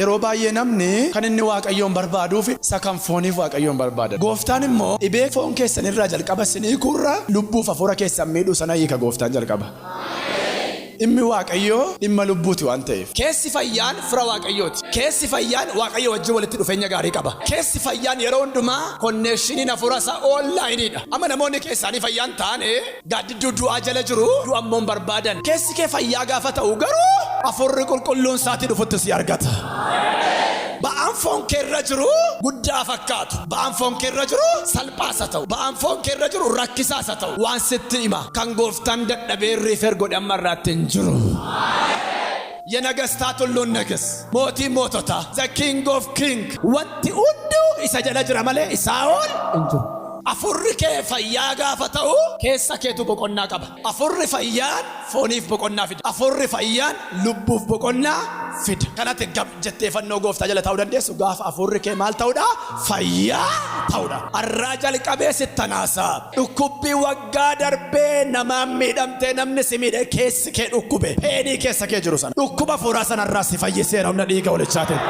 yeroo baay'ee namni kan inni waaqayyoon barbaaduuf isa kan fooniif waaqayyoon barbaada. Gooftaan immoo dhibee foon keessan irraa jalqaba sinii kurra lubbuuf hafuura keessan miidhuu sana hiika gooftaan jalqaba. Dhimmi waaqayyoo dhimma lubbuuti waan ta'eef. Keessi fayyaan fira waaqayyooti. Keessi fayyaan waaqayyo wajjin walitti dhufeenya gaarii qaba. Keessi fayyaan yeroo hundumaa konneeshiniin hafuura isaa onlaayiniidha. Amma namoonni keessaanii fayyaan taane gaaddidduu du'aa jala jiru du'ammoon barbaadan. Keessi kee fayyaa gaafa ta'u garuu hafuurri qulqulluun isaatii dhufutti si argata. Ba'aan foon keerra jiru guddaa fakkaatu. Ba'aan foon keerra jiru salphaasa ta'u. Ba'aan foon keerra jiru rakkisaasa ta'u. Waan sitti hima kan gooftaan dadhabee riifeer godhe amma irraatti hin jiru. የነገስታት ሁሉ ንጉስ ሞቲ ሞቶታ the king of king wanti hundu isa jala jira malee isaa'ol injiru. Afurri kee fayyaa gaafa ta'u keessa keetu boqonnaa qaba. Afurri fayyaan fooniif boqonnaa fida. Afurri fayyaan lubbuuf boqonnaa fida. Kanatti jetteeffannoo gooftaa jala ta'uu dandeessu gaafa afurri kee maal ta'uudha? Fayyaa ta'uudha. Arraa jalqabee sittanaasaa dhukkubbii waggaa darbee namaan miidhamtee namni si miidhe keessi kee dhukkube peenii keessa kee jiru sana dhukkuba fuuraa sanarraa si fayyiseera humna dhiiga walichaatiin.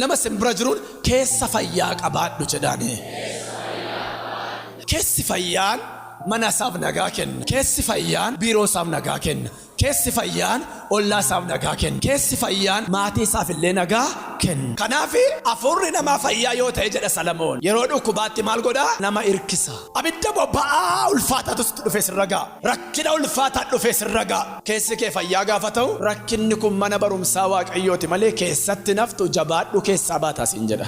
Nama simbira jiruun keessa fayyaa qabaadhu jedhaani. Keessi fayyaan mana isaaf nagaa kenna. Keessi fayyaan biiroo isaaf nagaa kenna. Keessi fayyaan ollaa isaaf nagaa kenna. Keessi fayyaan maatii isaaf illee nagaa kenna. Kanaaf afurri namaa fayyaa yoo ta'e jedha Salamoon yeroo dhukkubaatti maal godhaa? Nama irkisa. Abidda bobba'aa ulfaataatu dhufe sirra ga'a. Rakkina ulfaataa dhufe sirra ga'a. Keessi kee fayyaa gaafa ta'u rakkinni kun mana barumsaa waaqayyooti malee keessatti naftu jabaadhu keessaa baataa siin jedha.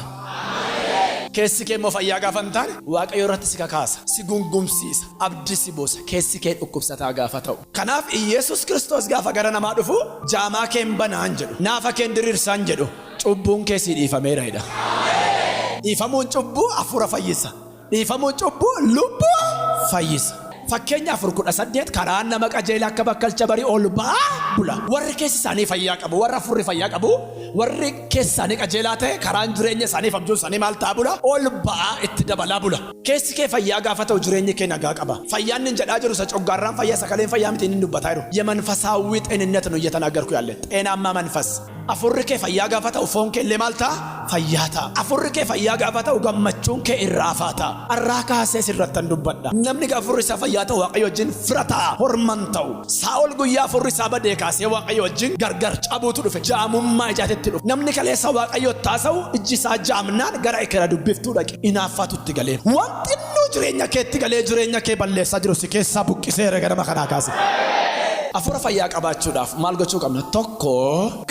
Keessi kee immoo fayyaa gaafa hin taane waaqayyo irratti si kakaasa, si gungumsiisa, abdii si buusa. Keessi kee dhukkubsataa gaafa ta'u. Kanaaf Yesuus Kiristoos gaafa gara namaa dhufu jaamaa kee hin banaan jedhu, naafa kee hin diriirsaan jedhu, cubbuun kee si dhiifameera jedha. Dhiifamuun cubbuu hafuura fayyisa. Dhiifamuun cubbuu lubbuu fayyisa. Fakkeenya 4:18 karaan nama qajeelaa akka bakkalcha barii ol ba'aa bula. Warri keessi isaanii fayyaa qabu, warri afurri fayyaa qabu, warri keessi isaanii qajeelaa ta'e karaan jireenya isaanii abjuun isaanii maal ta'a bula? Ol ba'aa itti dabalaa bula. Keessi kee fayyaa gaafa ta'u jireenyi kee nagaa qaba. Fayyaan inni jedhaa jiru isa coggaarraan fayyaa sakaleen fayyaa miti inni dubbataa jiru. የመንፈሳዊ ጤንነት ነው እየተናገርኩ ያለ ጤናማ መንፈስ afurri kee fayyaa gaafa ta'u foon kee illee maal ta'a? Fayyaa ta'a. Afurri kee fayyaa gaafa ta'u gammachuun kee irraafaa ta'a. Arraa kaasee sirrattan dubbadha. Namni afurri isaa fayyaa ta'u waaqayyo wajjin fira ta'a, horman ta'u. Saa'ol guyyaa afurri isaa badee kaasee waaqayyo wajjin gargar cabuutu dhufe. Jaamummaa ijaatetti dhufe. Namni kaleessa waaqayyo taasa'u ijji isaa jaamnaan gara ikira dubbiftuu dhaqe. Inaaffaatutti galee. Wanti inni jireenya keetti galee jireenya kee balleessaa jiru si keessaa buqqiseera ganama kanaa kaase. Afura fayyaa qabaachuudhaaf maal gochuu qabna? Tokko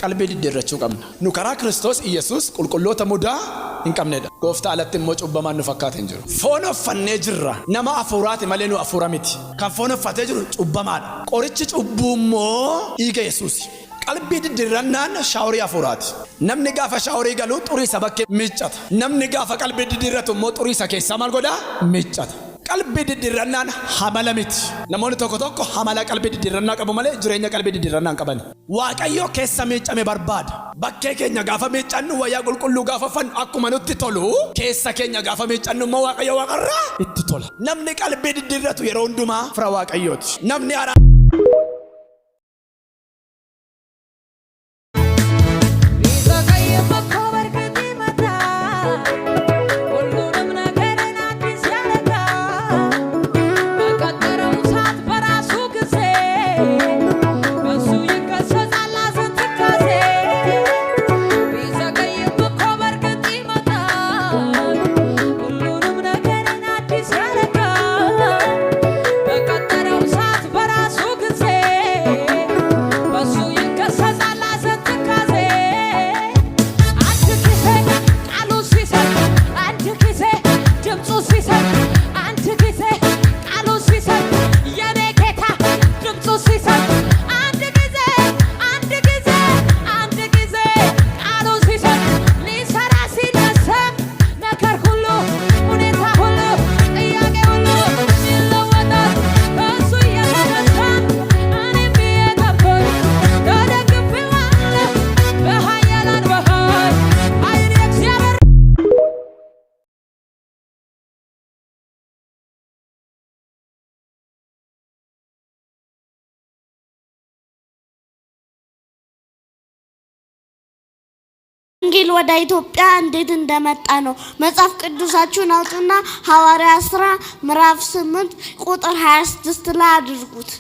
qalbii diddiirrachuu qabna. Nu karaa Kiristoos Yesuus qulqulloota mudaa hin qabnedha. Gooftaa alatti immoo cubbamaan nu fakkaate hin jiru. Foon uffannee jirra. Nama afuraati malee nu afura miti. Kan foon uffatee jiru cubbamaadha. Qorichi cubbuu immoo dhiiga Yesuusi. Qalbii diddiirrannaan shaaworii afuraati. Namni gaafa shaaworii galu xurii isa bakkee miiccata. Namni gaafa qalbii diddiirratu immoo xurii isa keessaa maal godhaa? Miiccata. Qalbii diddiirrannaan hamala miti. Namoonni tokko hamala qalbii diddiirrannaa qabu malee jireenya qalbii diddiirrannaa hin qaban. Waaqayyo keessa miiccame barbaada. Bakkee keenya gaafa miiccannu wayyaa qulqulluu gaafa uffannu akkuma nutti tolu keessa keenya gaafa miiccannu immoo waaqayyo waaqarraa itti tola. Namni qalbii diddiirratu yeroo hundumaa fira waaqayyooti. Namni Say ወንጌል ወደ ኢትዮጵያ እንዴት እንደመጣ ነው። መጽሐፍ ቅዱሳችሁን አውጡና ሐዋርያት ሥራ ምዕራፍ 8 ቁጥር 26 ላይ አድርጉት።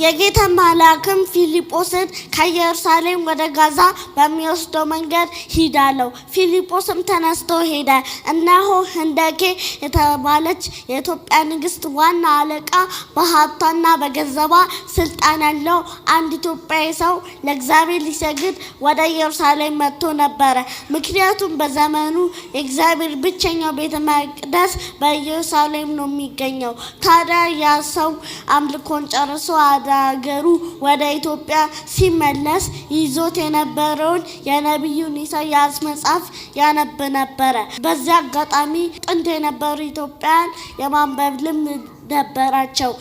የጌታ መልአክም ፊልጶስን ከኢየሩሳሌም ወደ ጋዛ በሚወስደው መንገድ ሂድ አለው። ፊልጶስም ተነስቶ ሄደ። እነሆ ህንደኬ የተባለች የኢትዮጵያ ንግሥት ዋና አለቃ በሀብቷና በገንዘቧ ስልጣን ያለው አንድ ኢትዮጵያዊ ሰው ለእግዚአብሔር ሊሰግድ ወደ ኢየሩሳሌም መጥቶ ነበረ። ምክንያቱም በዘመኑ የእግዚአብሔር ብቸኛው ቤተ መቅደስ በኢየሩሳሌም ነው የሚገኘው። ታዲያ ያ ሰው አምልኮን ጨርሶ ሀገሩ ወደ ኢትዮጵያ ሲመለስ ይዞት የነበረውን የነቢዩን ኢሳያስ መጽሐፍ ያነብ ነበረ። በዚያ አጋጣሚ ጥንት የነበሩ ኢትዮጵያውያን የማንበብ ልምድ ነበራቸው።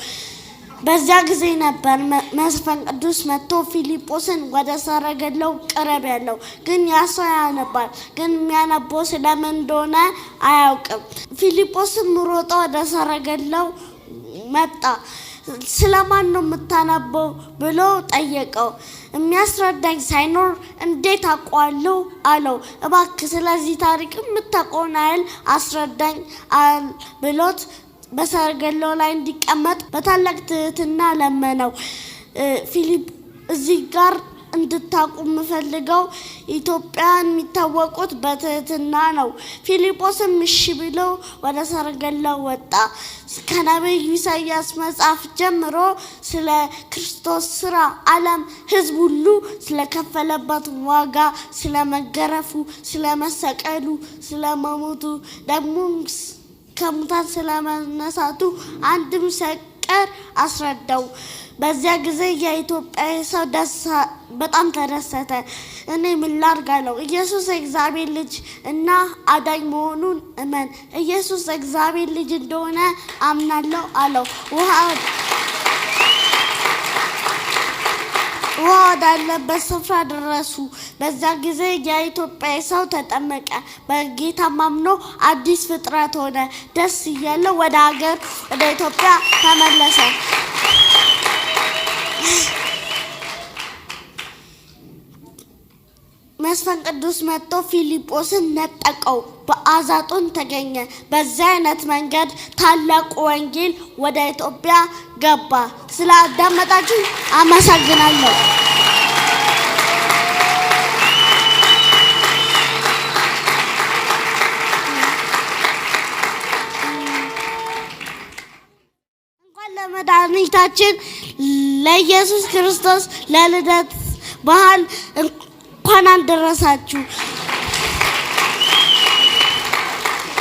በዚያ ጊዜ ነበር መንፈስ ቅዱስ መጥቶ ፊልጶስን ወደ ሰረገላው ቅረብ ያለው። ግን ያ ሰው ያነባል፣ ግን የሚያነበው ስለምን እንደሆነ አያውቅም። ፊልጶስም ሮጦ ወደ ሰረገላው መጣ። ስለማን ነው የምታነበው ብሎ ጠየቀው። የሚያስረዳኝ ሳይኖር እንዴት አውቀዋለሁ አለው። እባክህ ስለዚህ ታሪክ የምታውቀውን ያህል አስረዳኝ ብሎት በሰረገላው ላይ እንዲቀመጥ በታላቅ ትህትና ለመነው። ፊልጶስ እዚህ ጋር እንድታውቁ የምፈልገው ኢትዮጵያን የሚታወቁት በትህትና ነው። ፊልጶስም እሺ ብሎ ወደ ሰረገላው ወጣ። ከነቢዩ ኢሳያስ መጽሐፍ ጀምሮ ስለ ክርስቶስ ስራ ዓለም ሕዝብ ሁሉ ስለከፈለበት ዋጋ፣ ስለመገረፉ፣ ስለመሰቀሉ፣ ስለመሞቱ ደግሞ ከሙታን ስለመነሳቱ አንድም ሳይቀር አስረዳው። በዚያ ጊዜ የኢትዮጵያ ሰው በጣም ተደሰተ። እኔ ምን ላድርግ አለው። ኢየሱስ የእግዚአብሔር ልጅ እና አዳኝ መሆኑን እመን። ኢየሱስ የእግዚአብሔር ልጅ እንደሆነ አምናለሁ አለው። ውሃ ወዳለበት ስፍራ ደረሱ። በዛ ጊዜ የኢትዮጵያ ሰው ተጠመቀ። በጌታ አምኖ አዲስ ፍጥረት ሆነ። ደስ እያለው ወደ ሀገር ወደ ኢትዮጵያ ተመለሰ። መንፈስ ቅዱስ መጥቶ ፊልጶስን ነጠቀው፣ በአዛጦን ተገኘ። በዚህ አይነት መንገድ ታላቁ ወንጌል ወደ ኢትዮጵያ ገባ። ስላዳመጣችሁ አመሰግናለሁ። እንኳን ለመድኃኒታችን ለኢየሱስ ክርስቶስ ለልደት በዓል እንኳን አደረሳችሁ።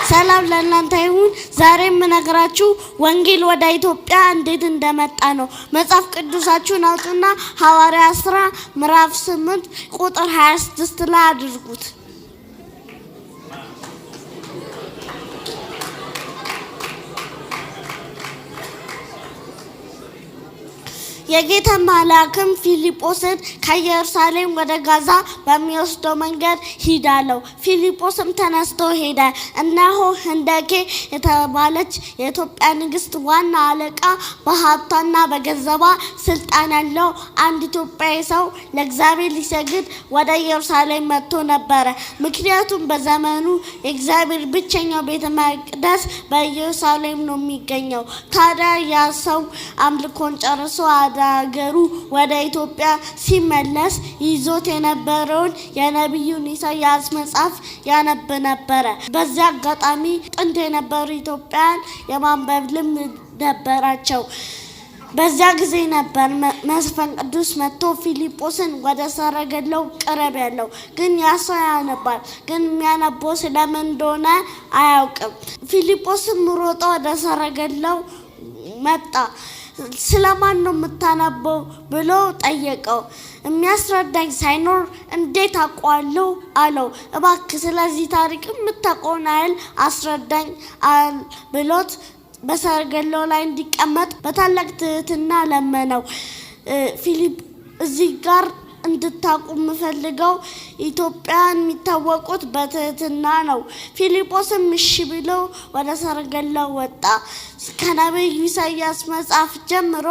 ሰላም ለእናንተ ይሁን። ዛሬ የምነግራችሁ ወንጌል ወደ ኢትዮጵያ እንዴት እንደመጣ ነው። መጽሐፍ ቅዱሳችሁን አውጡና ሐዋርያት ሥራ ምዕራፍ 8 ቁጥር 26 ላይ አድርጉት። የጌታ መልአክም ፊልጶስን ከኢየሩሳሌም ወደ ጋዛ በሚወስደው መንገድ ሂድ አለው። ፊልጶስም ተነስቶ ሄደ። እነሆ ህንደኬ የተባለች የኢትዮጵያ ንግሥት ዋና አለቃ በሀብቷና በገንዘቧ ስልጣን ያለው አንድ ኢትዮጵያዊ ሰው ለእግዚአብሔር ሊሰግድ ወደ ኢየሩሳሌም መጥቶ ነበረ። ምክንያቱም በዘመኑ የእግዚአብሔር ብቸኛው ቤተ መቅደስ በኢየሩሳሌም ነው የሚገኘው። ታዲያ ያ ሰው አምልኮን ጨርሶ ሀገሩ ወደ ኢትዮጵያ ሲመለስ ይዞት የነበረውን የነቢዩን ኢሳያስ መጽሐፍ ያነብ ነበረ። በዚያ አጋጣሚ ጥንት የነበሩ ኢትዮጵያውያን የማንበብ ልምድ ነበራቸው። በዚያ ጊዜ ነበር መንፈስ ቅዱስ መጥቶ ፊልጶስን ወደ ሰረገላው ቅረብ ያለው። ግን ያ ሰው ያነባል፣ ግን የሚያነበው ስለምን እንደሆነ አያውቅም። ፊልጶስም ሮጦ ወደ ሰረገላው መጣ። ስለማን ነው የምታነበው ብሎ ጠየቀው። የሚያስረዳኝ ሳይኖር እንዴት አውቀዋለሁ አለው። እባክህ ስለዚህ ታሪክ የምታውቀውን ያህል አስረዳኝ ብሎት በሰረገላው ላይ እንዲቀመጥ በታላቅ ትህትና ለመነው። እዚህ ጋር እንድታቁ የምፈልገው ኢትዮጵያን የሚታወቁት በትህትና ነው። ፊልጶስም እሺ ብሎ ወደ ሰረገላው ወጣ። ከነቢዩ ኢሳያስ መጽሐፍ ጀምሮ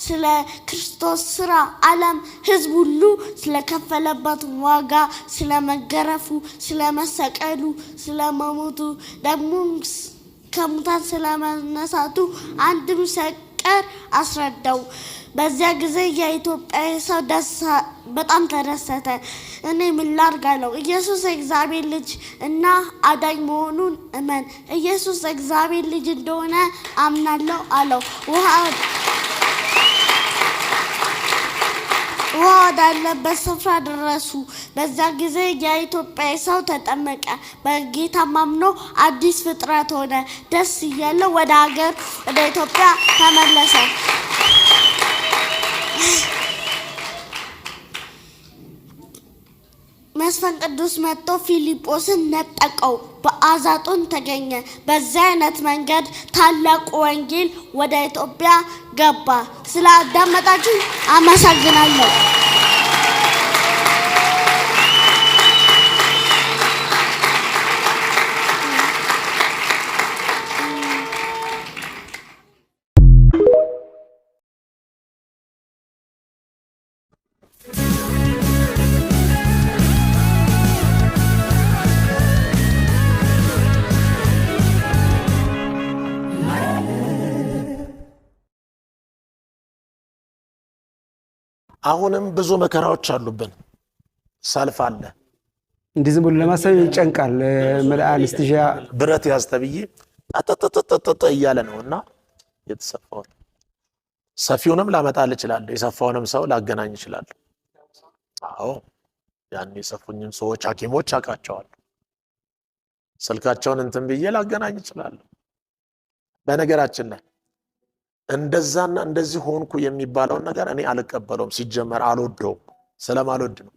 ስለ ክርስቶስ ስራ ዓለም ሕዝብ ሁሉ ስለከፈለበት ዋጋ፣ ስለመገረፉ፣ ስለመሰቀሉ፣ ስለመሞቱ ደግሞ ከሙታን ስለመነሳቱ አንድም ሳይቀር አስረዳው። በዚያ ጊዜ የኢትዮጵያ ሰው በጣም ተደሰተ። እኔ ምን ላድርግ አለው። ኢየሱስ የእግዚአብሔር ልጅ እና አዳኝ መሆኑን እመን። ኢየሱስ የእግዚአብሔር ልጅ እንደሆነ አምናለሁ አለው። ውሃ ወዳለበት ስፍራ ደረሱ። በዛ ጊዜ የኢትዮጵያ ሰው ተጠመቀ። በጌታ አምኖ አዲስ ፍጥረት ሆነ። ደስ እያለው ወደ ኢትዮጵያ ተመለሰ። መስፈን ቅዱስ መጥቶ ፊልጶስን ነጠቀው፣ በአዛጦን ተገኘ። በዚህ አይነት መንገድ ታላቁ ወንጌል ወደ ኢትዮጵያ ገባ። ስላዳመጣችሁ አመሰግናለሁ። አሁንም ብዙ መከራዎች አሉብን። ሰልፍ አለ። እንዲህ ዝም ብሎ ለማሰብ ይጨንቃል። አንስቲሺያ ብረት ያዝ ተብዬ አጠጠጠጠጠ እያለ ነውና የተሰፋው ሰፊውንም ላመጣል እችላለሁ፣ የሰፋውንም ሰው ላገናኝ እችላለሁ። አዎ ያን የሰፉኝን ሰዎች ሐኪሞች አውቃቸዋለሁ። ስልካቸውን እንትን ብዬ ላገናኝ እችላለሁ። በነገራችን ላይ እንደዛና እንደዚህ ሆንኩ የሚባለውን ነገር እኔ አልቀበለውም። ሲጀመር አልወደውም፣ ስለማልወድ ነው።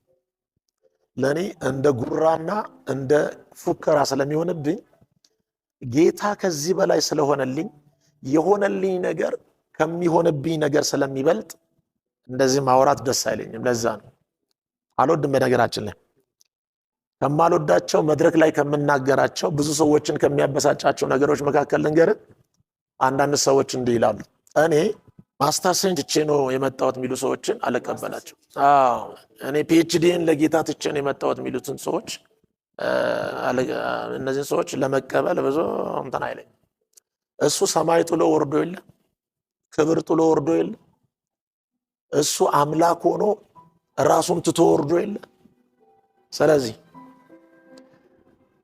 ለኔ እንደ ጉራና እንደ ፉከራ ስለሚሆንብኝ ጌታ ከዚህ በላይ ስለሆነልኝ የሆነልኝ ነገር ከሚሆንብኝ ነገር ስለሚበልጥ እንደዚህ ማውራት ደስ አይለኝም። ለዛ ነው አልወድም። በነገራችን ላይ ከማልወዳቸው መድረክ ላይ ከምናገራቸው ብዙ ሰዎችን ከሚያበሳጫቸው ነገሮች መካከል ልንገርህ። አንዳንድ ሰዎች እንዲህ ይላሉ፣ እኔ ማስተርሴን ትቼ ነው የመጣሁት የሚሉ ሰዎችን አልቀበላቸው። እኔ ፒኤችዲን ለጌታ ትቼ ነው የመጣሁት የሚሉትን ሰዎች እነዚህን ሰዎች ለመቀበል ብዙ እንትን አይለኝ። እሱ ሰማይ ጥሎ ወርዶ የለ፣ ክብር ጥሎ ወርዶ የለ፣ እሱ አምላክ ሆኖ ራሱን ትቶ ወርዶ የለ። ስለዚህ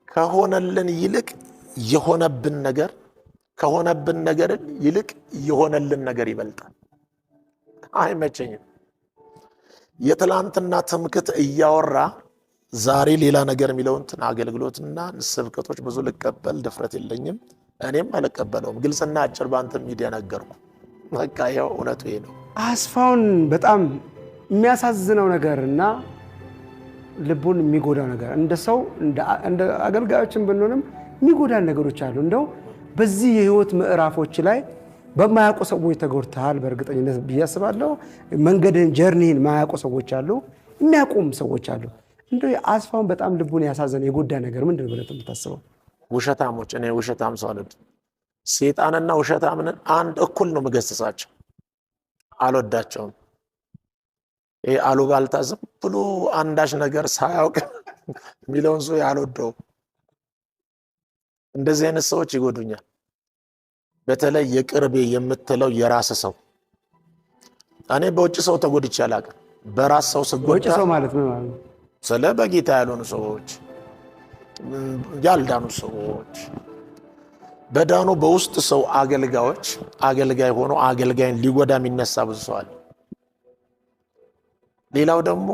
ከሆነልን ይልቅ የሆነብን ነገር ከሆነብን ነገር ይልቅ የሆነልን ነገር ይበልጣል። አይመቸኝም። የትላንትና ትምክት እያወራ ዛሬ ሌላ ነገር የሚለውን አገልግሎትና ስብከቶች ብዙ ልቀበል ድፍረት የለኝም። እኔም አልቀበለውም። ግልጽና አጭር ባንተ ሚዲያ ነገርኩ። በቃ ያው እውነቱ ይሄ ነው። አስፋውን በጣም የሚያሳዝነው ነገርና ልቡን የሚጎዳው ነገር እንደ ሰው እንደ አገልጋዮችን ብንሆንም የሚጎዳን ነገሮች አሉ። እንደው በዚህ የህይወት ምዕራፎች ላይ በማያውቁ ሰዎች ተጎድተሃል በእርግጠኝነት ብዬ አስባለሁ። መንገድን ጀርኒን ማያውቁ ሰዎች አሉ፣ የሚያውቁም ሰዎች አሉ። እንደው አስፋውን በጣም ልቡን ያሳዘነ የጎዳ ነገር ምንድን ነው ብለህ የምታስበው? ውሸታሞች። እኔ ውሸታም ሰው አልወድም። ሰይጣንና ውሸታምን አንድ እኩል ነው የምገስጻቸው። አልወዳቸውም። ይሄ አሉባልታ ዝም ብሎ አንዳች ነገር ሳያውቅ የሚለውን ሰው አልወደውም። እንደዚህ አይነት ሰዎች ይጎዱኛል። በተለይ የቅርቤ የምትለው የራስ ሰው። እኔ በውጭ ሰው ተጎድቼ አላውቅም። በራስ ሰው ስጎዳ በውጭ ሰው ማለት ነው ማለት ነው። ስለ በጌታ ያልሆኑ ሰዎች፣ ያልዳኑ ሰዎች፣ በዳኑ በውስጥ ሰው አገልጋዮች፣ አገልጋይ ሆኖ አገልጋይን ሊጎዳ የሚነሳ ብዙ ሰው አለ። ሌላው ደግሞ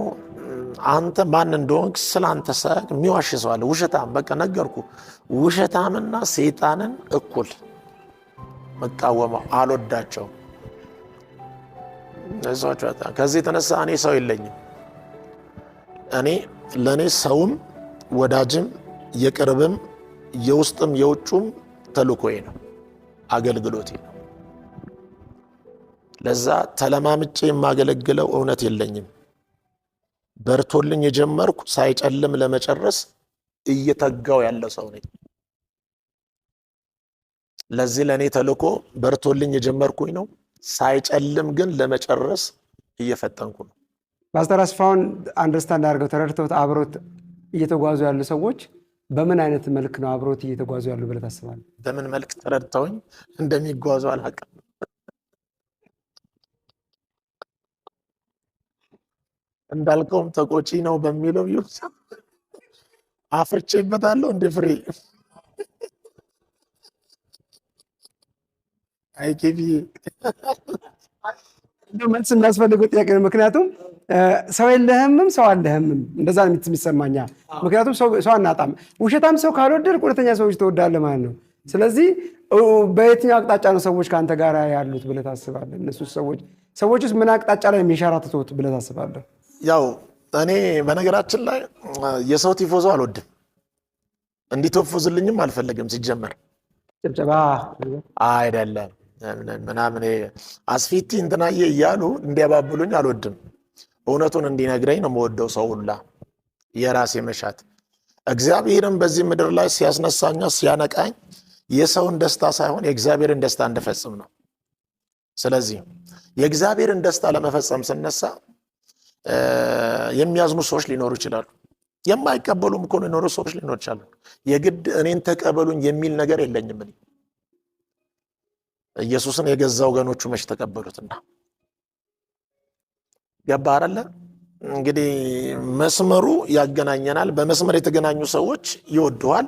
አንተ ማን እንደሆንክ ስላንተ ሳያውቅ የሚዋሽ ሰው አለ። ውሸታም። በቃ ነገርኩ። ውሸታምና ሰይጣንን እኩል መቃወመው አልወዳቸው። እዛች በጣም ከዚህ የተነሳ እኔ ሰው የለኝም። እኔ ለኔ ሰውም ወዳጅም የቅርብም የውስጥም የውጩም ተልኮዬ ነው፣ አገልግሎቴ ነው። ለዛ ተለማምጬ የማገለግለው እውነት የለኝም። በርቶልኝ የጀመርኩ ሳይጨልም ለመጨረስ እየተጋው ያለ ሰው ነኝ። ለዚህ ለኔ ተልኮ በርቶልኝ የጀመርኩኝ ነው፣ ሳይጨልም ግን ለመጨረስ እየፈጠንኩ ነው። ፓስተር አስፋውን አንደርስታንድ አድርገው ተረድተውት አብሮት እየተጓዙ ያሉ ሰዎች በምን አይነት መልክ ነው አብሮት እየተጓዙ ያሉ ብለህ ታስባለህ? በምን መልክ ተረድተውኝ እንደሚጓዙ አላውቅም። እንዳልከውም ተቆጪ ነው በሚለው ይሁን አፍርቼበታለሁ እንደ ፍሬ አይኬቢ መልስ የሚያስፈልገው ጥያቄ ነው። ምክንያቱም ሰው የለህምም ሰው አለህምም እንደዛ ነው የሚሰማኛ። ምክንያቱም ሰው አናጣም። ውሸታም ሰው ካልወደድክ ሁለተኛ ሰዎች ትወዳለህ ማለት ነው። ስለዚህ በየትኛው አቅጣጫ ነው ሰዎች ከአንተ ጋር ያሉት ብለህ ታስባለህ? እነሱ ሰዎችስ ምን አቅጣጫ ላይ የሚንሸራተቱት ብለህ ታስባለህ? ያው እኔ በነገራችን ላይ የሰው ቲፎዞ አልወድም፣ እንዲተፉዝልኝም አልፈለግም። ሲጀመር ጭብጨባ አይደለም ምናምን አስፊቲ እንትናዬ እያሉ እንዲያባብሉኝ አልወድም። እውነቱን እንዲነግረኝ ነው የምወደው ሰው ሁላ የራሴ መሻት። እግዚአብሔርም በዚህ ምድር ላይ ሲያስነሳኛ ሲያነቃኝ የሰውን ደስታ ሳይሆን የእግዚአብሔርን ደስታ እንድፈጽም ነው። ስለዚህ የእግዚአብሔርን ደስታ ለመፈጸም ስነሳ የሚያዝኑ ሰዎች ሊኖሩ ይችላሉ። የማይቀበሉም እኮ ሊኖሩ ሰዎች ሊኖሩ ይችላሉ። የግድ እኔን ተቀበሉኝ የሚል ነገር የለኝም። እኔ ኢየሱስን የገዛ ወገኖቹ መች ተቀበሉትና ገባ አይደለ? እንግዲህ መስመሩ ያገናኘናል። በመስመር የተገናኙ ሰዎች ይወዱሃል፣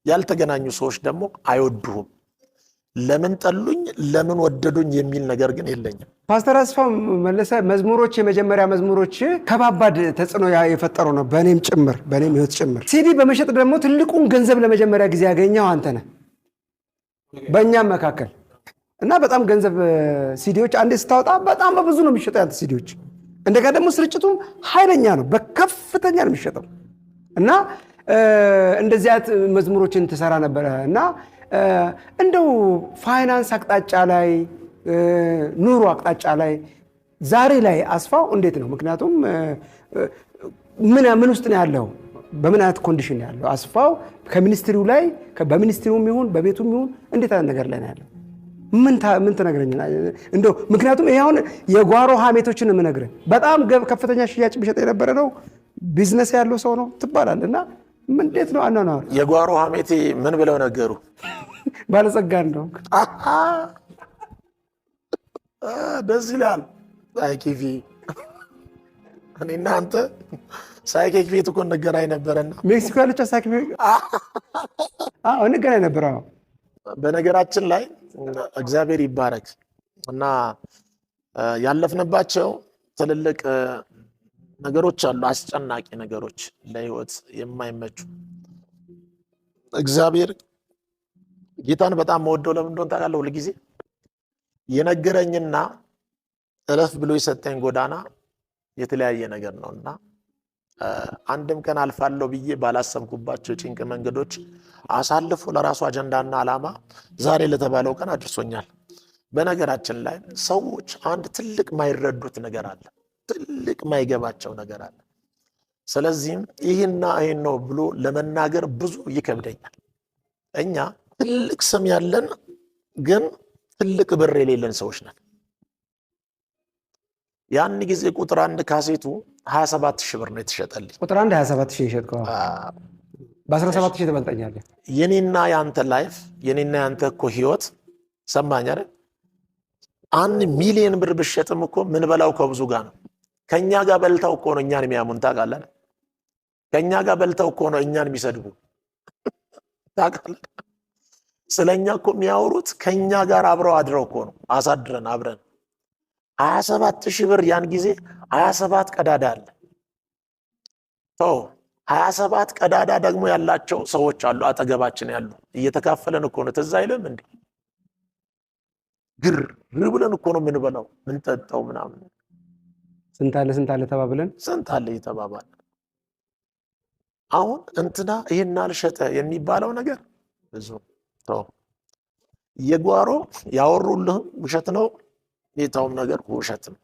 ያልተገናኙ ሰዎች ደግሞ አይወዱህም። ለምን ጠሉኝ ለምን ወደዱኝ የሚል ነገር ግን የለኝም። ፓስተር አስፋው መለሰ መዝሙሮች፣ የመጀመሪያ መዝሙሮች ከባባድ ተጽዕኖ የፈጠሩ ነው፣ በእኔም ጭምር በእኔም ህይወት ጭምር። ሲዲ በመሸጥ ደግሞ ትልቁን ገንዘብ ለመጀመሪያ ጊዜ ያገኘው አንተ ነህ በእኛም መካከል እና በጣም ገንዘብ ሲዲዎች አንዴ ስታወጣ በጣም በብዙ ነው የሚሸጠው ያንተ ሲዲዎች። እንደጋ ደግሞ ስርጭቱም ኃይለኛ ነው፣ በከፍተኛ ነው የሚሸጠው እና እንደዚህ አይነት መዝሙሮችን ትሰራ ነበረ እና እንደው ፋይናንስ አቅጣጫ ላይ ኑሮ አቅጣጫ ላይ ዛሬ ላይ አስፋው እንዴት ነው? ምክንያቱም ምን ውስጥ ነው ያለው? በምን አይነት ኮንዲሽን ነው ያለው አስፋው? ከሚኒስትሪው ላይ በሚኒስትሪውም ይሁን በቤቱም ይሁን እንዴት አይነት ነገር ላይ ነው ያለው? ምን ትነግረኝ እንደው? ምክንያቱም ይሄ አሁን የጓሮ ሀሜቶችን ነው የምነግርህ። በጣም ከፍተኛ ሽያጭ ቢሸጥ የነበረ ነው፣ ቢዝነስ ያለው ሰው ነው ትባላለህ እና እንዴት ነው አኗኗር? የጓሮ ሀሜቴ ምን ብለው ነገሩ? ባለጸጋ እንደው ደስ ይላል። ሳይኬክ እኔና አንተ ሳይኬክ ቤት እኮ እንገናኝ ነበረና ሜክሲኮ ያለችው ሳይኬክ ቤት እንገናኝ ነበረ። በነገራችን ላይ እግዚአብሔር ይባረክ እና ያለፍንባቸው ትልልቅ ነገሮች አሉ፣ አስጨናቂ ነገሮች፣ ለህይወት የማይመቹ። እግዚአብሔር ጌታን በጣም መወደው ለምን እንደሆነ ታውቃለህ? ሁል ጊዜ የነገረኝና እለፍ ብሎ የሰጠኝ ጎዳና የተለያየ ነገር ነውና አንድም ቀን አልፋለሁ ብዬ ባላሰብኩባቸው ጭንቅ መንገዶች አሳልፎ ለራሱ አጀንዳና ዓላማ ዛሬ ለተባለው ቀን አድርሶኛል። በነገራችን ላይ ሰዎች አንድ ትልቅ ማይረዱት ነገር አለ፣ ትልቅ ማይገባቸው ነገር አለ። ስለዚህም ይህና ይህን ነው ብሎ ለመናገር ብዙ ይከብደኛል። እኛ ትልቅ ስም ያለን ግን ትልቅ ብር የሌለን ሰዎች ነን። ያን ጊዜ ቁጥር 1 ካሴቱ 27,000 ብር ነው የተሸጠልኝ። ቁጥር 1 27,000 ይሸጥከው፣ በ17,000 ትበልጠኛለህ። የኔና ያንተ ላይፍ፣ የኔና ያንተ እኮ ህይወት ሰማኝ አይደል? 1 ሚሊዮን ብር ብሸጥም እኮ ምን በላው ከብዙ ጋር ነው። ከኛ ጋር በልተው እኮ ነው እኛን የሚያሙን ታውቃለህ? ከኛ ጋር በልተው እኮ ነው እኛን የሚሰድቡ ታውቃለህ? ስለኛ እኮ የሚያወሩት ከኛ ጋር አብረው አድረው እኮ ነው፣ አሳድረን አብረን 27,000 ብር። ያን ጊዜ 27 ቀዳዳ አለ። 27 ቀዳዳ ደግሞ ያላቸው ሰዎች አሉ አጠገባችን ያሉ። እየተካፈለን እኮ ነው። ትዝ አይልም እንዴ? ግር ብለን እኮ ነው የምንበላው ምንጠጣው ምናምን። ስንት አለ ተባብለን ስንት አለ እየተባባል። አሁን እንትና ይሄን አልሸጠ የሚባለው ነገር ብዙ የጓሮ ያወሩልህም ውሸት ነው፣ የታውም ነገር ውሸት ነው።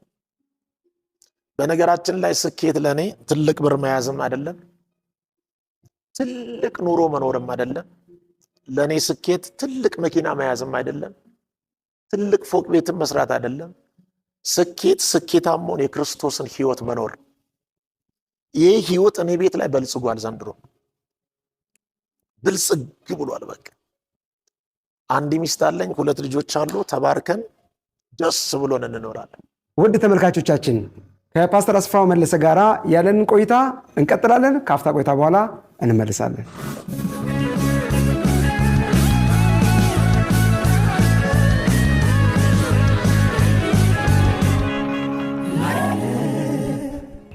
በነገራችን ላይ ስኬት ለኔ ትልቅ ብር መያዝም አይደለም፣ ትልቅ ኑሮ መኖርም አይደለም። ለኔ ስኬት ትልቅ መኪና መያዝም አይደለም፣ ትልቅ ፎቅ ቤትም መስራት አይደለም። ስኬት ስኬታማውን የክርስቶስን ህይወት መኖር። ይህ ህይወት እኔ ቤት ላይ በልጽጓል። ዘንድሮ ብልጽግ ብሏል። በቃ አንድ ሚስት አለኝ፣ 2 ልጆች አሉ። ተባርከን ደስ ብሎን እንኖራለን። ውድ ተመልካቾቻችን ከፓስተር አስፋው መለሰ ጋራ ያለንን ቆይታ እንቀጥላለን። ከአፍታ ቆይታ በኋላ እንመልሳለን።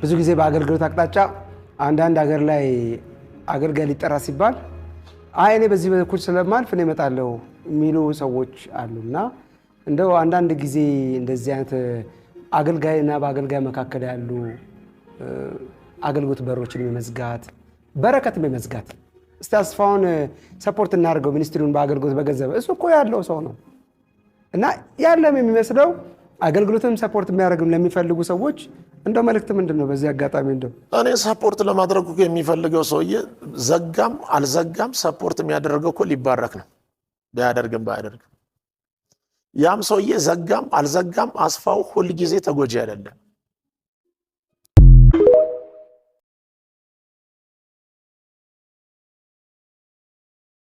ብዙ ጊዜ በአገልግሎት አቅጣጫ አንዳንድ ሀገር ላይ አገልጋይ ሊጠራ ሲባል እኔ በዚህ በኩል ስለማልፍ እኔ እመጣለሁ የሚሉ ሰዎች አሉና እንደው አንዳንድ ጊዜ እንደዚህ አይነት አገልጋይና በአገልጋይ መካከል ያሉ አገልግሎት በሮችን የመዝጋት በረከትም የመዝጋት እስቲ አስፋውን ሰፖርት እናድርገው ሚኒስትሪውን በአገልግሎት በገንዘብ እሱ እኮ ያለው ሰው ነው እና ያለም የሚመስለው አገልግሎትም ሰፖርት የሚያደርግም ለሚፈልጉ ሰዎች እንደው መልእክት ምንድነው? በዚህ አጋጣሚ እንደው እኔ ሰፖርት ለማድረግ የሚፈልገው ሰውዬ ዘጋም አልዘጋም ሰፖርት የሚያደርገው እኮ ሊባረክ ነው። ቢያደርግም ባያደርግም ያም ሰውዬ ዘጋም አልዘጋም አስፋው ሁል ጊዜ ተጎጂ አይደለም።